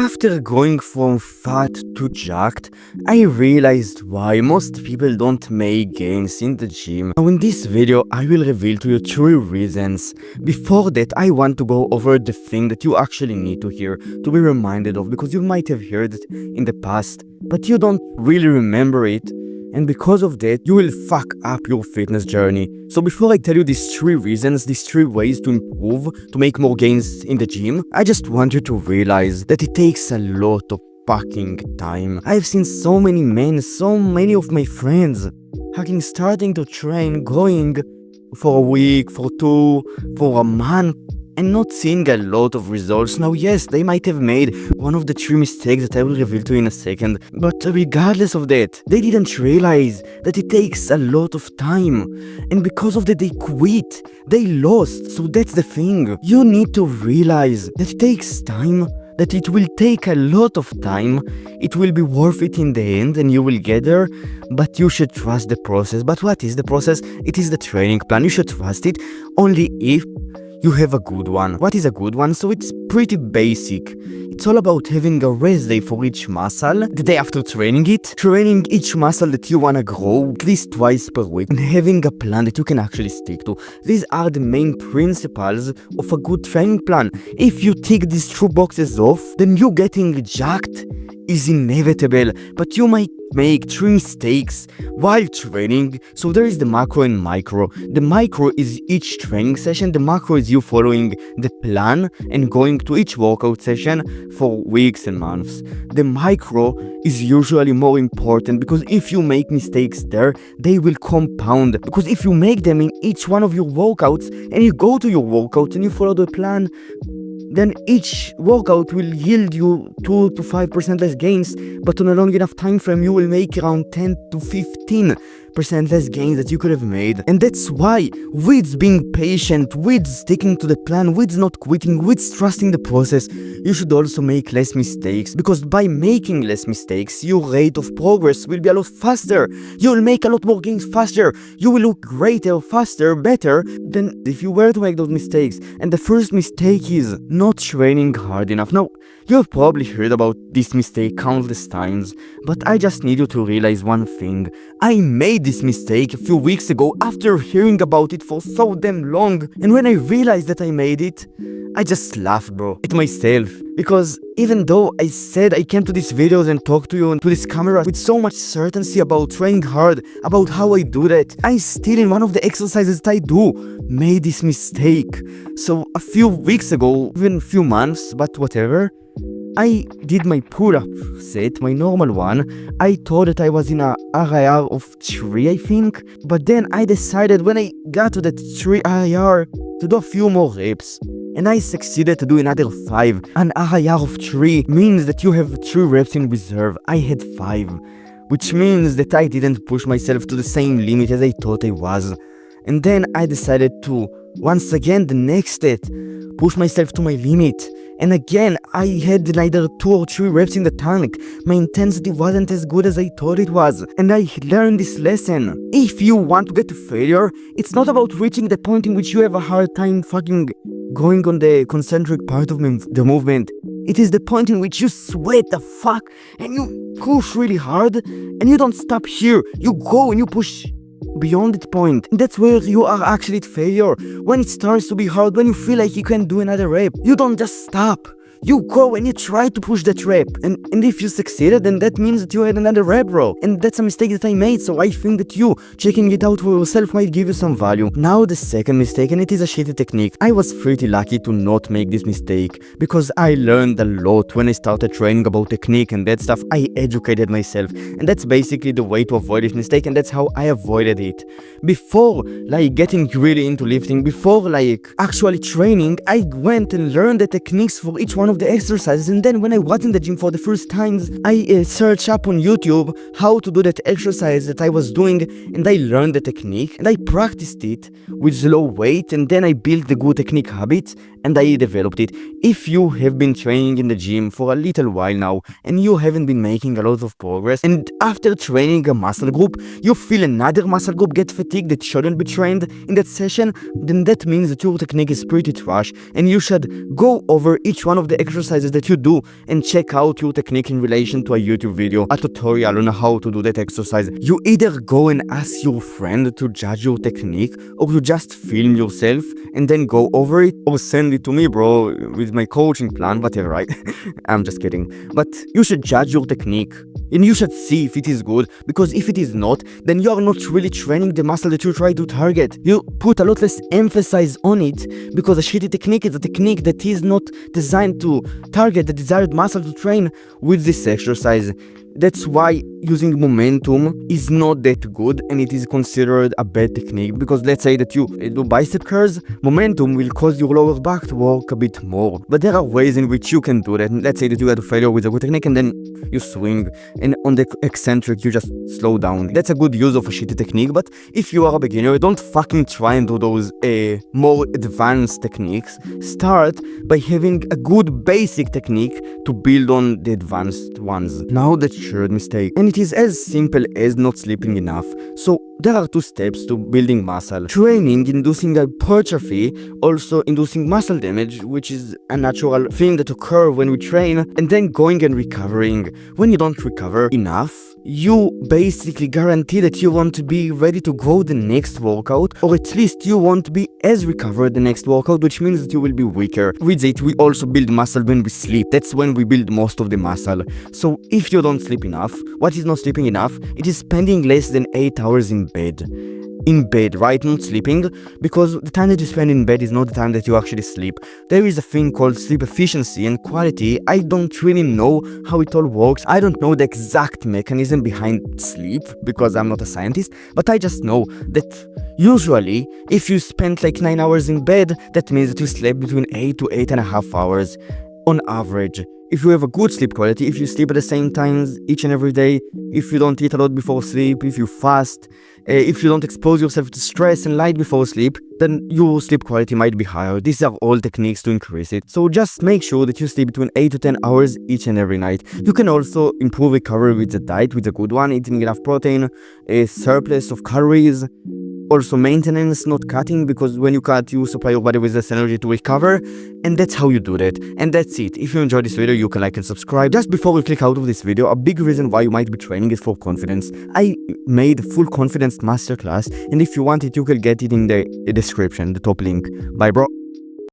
After going from fat to jacked, I realized why most people don't make gains in the gym. Now in this video, I will reveal to you 3 reasons. Before that, I want to go over the thing that you actually need to hear, to be reminded of, because you might have heard it in the past, but you don't really remember it. And because of that, you will fuck up your fitness journey. So before I tell you these 3 reasons, these 3 ways to improve, to make more gains in the gym, I just want you to realize that it takes a lot of fucking time. I've seen so many men, so many of my friends, fucking starting to train, going for a week, for 2, for a month, and not seeing a lot of results. Now yes, they might have made one of the 3 mistakes that I will reveal to you in a second, but regardless of that, they didn't realize that it takes a lot of time, and because of that they quit, they lost. So that's the thing, you need to realize that it takes time, that it will take a lot of time, it will be worth it in the end and you will get there, but you should trust the process. But what is the process? It is the training plan. You should trust it only if you have a good one. What is a good one? So it's pretty basic. It's all about having a rest day for each muscle, the day after training it, training each muscle that you wanna grow at least twice per week, and having a plan that you can actually stick to. These are the main principles of a good training plan. If you tick these 2 boxes off, then you getting jacked is inevitable, but you might make 3 mistakes while training. So there is the macro and micro. The micro is each training session, the macro is you following the plan and going to each workout session for weeks and months. The micro is usually more important because if you make mistakes there, they will compound. Because if you make them in each one of your workouts and you go to your workout and you follow the plan, then each workout will yield you 2 to 5% less gains, but on a long enough time frame you will make around 10 to 15% less gains that you could have made. And that's why with being patient, with sticking to the plan, with not quitting, with trusting the process, you should also make less mistakes, because by making less mistakes, your rate of progress will be a lot faster. You will make a lot more gains faster. You will look greater, faster, better than if you were to make those mistakes. And the first mistake is not training hard enough. Now, you have probably heard about this mistake countless times, but I just need you to realize one thing. I made this mistake a few weeks ago after hearing about it for so damn long, and when I realized that I made it, I just laughed, bro, at myself. Because even though I said I came to these videos and talked to you and to this camera with so much certainty about training hard, about how I do that, I still in one of the exercises that I do made this mistake. So a few weeks ago, even a few months, but whatever, I did my pull-up set, my normal one. I thought that I was in a RIR of 3, I think. But then I decided when I got to that 3 RIR to do a few more reps. And I succeeded to do another 5. An RIR of 3 means that you have 3 reps in reserve. I had 5. Which means that I didn't push myself to the same limit as I thought I was. And then I decided to, once again the next set, push myself to my limit. And again, I had neither 2 or 3 reps in the tank. My intensity wasn't as good as I thought it was. And I learned this lesson. If you want to get to failure, it's not about reaching the point in which you have a hard time fucking going on the concentric part of the movement. It is the point in which you sweat the fuck and you push really hard and you don't stop here. You go and you push beyond that point. That's where you are actually at failure. When it starts to be hard, when you feel like you can do another rep, you don't just stop. You go and you try to push that rep. And if you succeeded, then that means that you had another rep, bro. And that's a mistake that I made, so I think that you checking it out for yourself might give you some value. Now the second mistake, and it is a shitty technique. I was pretty lucky to not make this mistake, because I learned a lot when I started training about technique and that stuff. I educated myself. And that's basically the way to avoid this mistake, and that's how I avoided it. Before, like, getting really into lifting, before, like, actually training, I went and learned the techniques for each one of the exercises, and then when I was in the gym for the first times, I searched up on YouTube how to do that exercise that I was doing, and I learned the technique and I practiced it with low weight, and then I built the good technique habits and I developed it. If you have been training in the gym for a little while now and you haven't been making a lot of progress, and after training a muscle group you feel another muscle group get fatigued that shouldn't be trained in that session, then that means that your technique is pretty trash and you should go over each one of the the exercises that you do and check out your technique in relation to a YouTube video, a tutorial on how to do that exercise. You either go and ask your friend to judge your technique, or you just film yourself and then go over it, or send it to me, bro, with my coaching plan, whatever, right? I'm just kidding. But you should judge your technique and you should see if it is good, because if it is not, then you are not really training the muscle that you try to target. You put a lot less emphasis on it, because a shitty technique is a technique that is not designed to target the desired muscle to train with this exercise. That's why using momentum is not that good, and it is considered a bad technique, because let's say that you do bicep curls, momentum will cause your lower back to work a bit more. But there are ways in which you can do that. Let's say that you had a failure with a good technique and then you swing, and on the eccentric you just slow down. That's a good use of a shitty technique. But if you are a beginner, don't fucking try and do those more advanced techniques. Start by having a good basic technique to build on the advanced ones. Now the third mistake, and it is as simple as not sleeping enough. So there are two steps to building muscle: training, inducing hypertrophy, also inducing muscle damage, which is a natural thing that occurs when we train, and then going and recovering. When you don't recover enough, you basically guarantee that you want to be ready to go the next workout, or at least you won't be as recovered the next workout, which means that you will be weaker. With it, we also build muscle when we sleep. That's when we build most of the muscle. So if you don't sleep enough, what is not sleeping enough? It is spending less than 8 hours in bed. In bed, right? Not sleeping, because the time that you spend in bed is not the time that you actually sleep. There is a thing called sleep efficiency and quality. I don't really know how it all works. I don't know the exact mechanism behind sleep, because I'm not a scientist, but I just know that usually if you spend like 9 hours in bed, that means that you slept between 8 to 8.5 hours on average. If you have a good sleep quality, if you sleep at the same times each and every day, if you don't eat a lot before sleep, if you fast, if you don't expose yourself to stress and light before sleep, then your sleep quality might be higher. These are all techniques to increase it. So just make sure that you sleep between 8 to 10 hours each and every night. You can also improve recovery with the diet, with a good one, eating enough protein, a surplus of calories. Also maintenance, not cutting, because when you cut, you supply your body with less energy to recover, and that's how you do that. And that's it. If you enjoyed this video, you can like and subscribe. Just before we click out of this video, a big reason why you might be training is for confidence. I made full confidence masterclass, and if you want it, you can get it in the description, the top link. Bye, bro.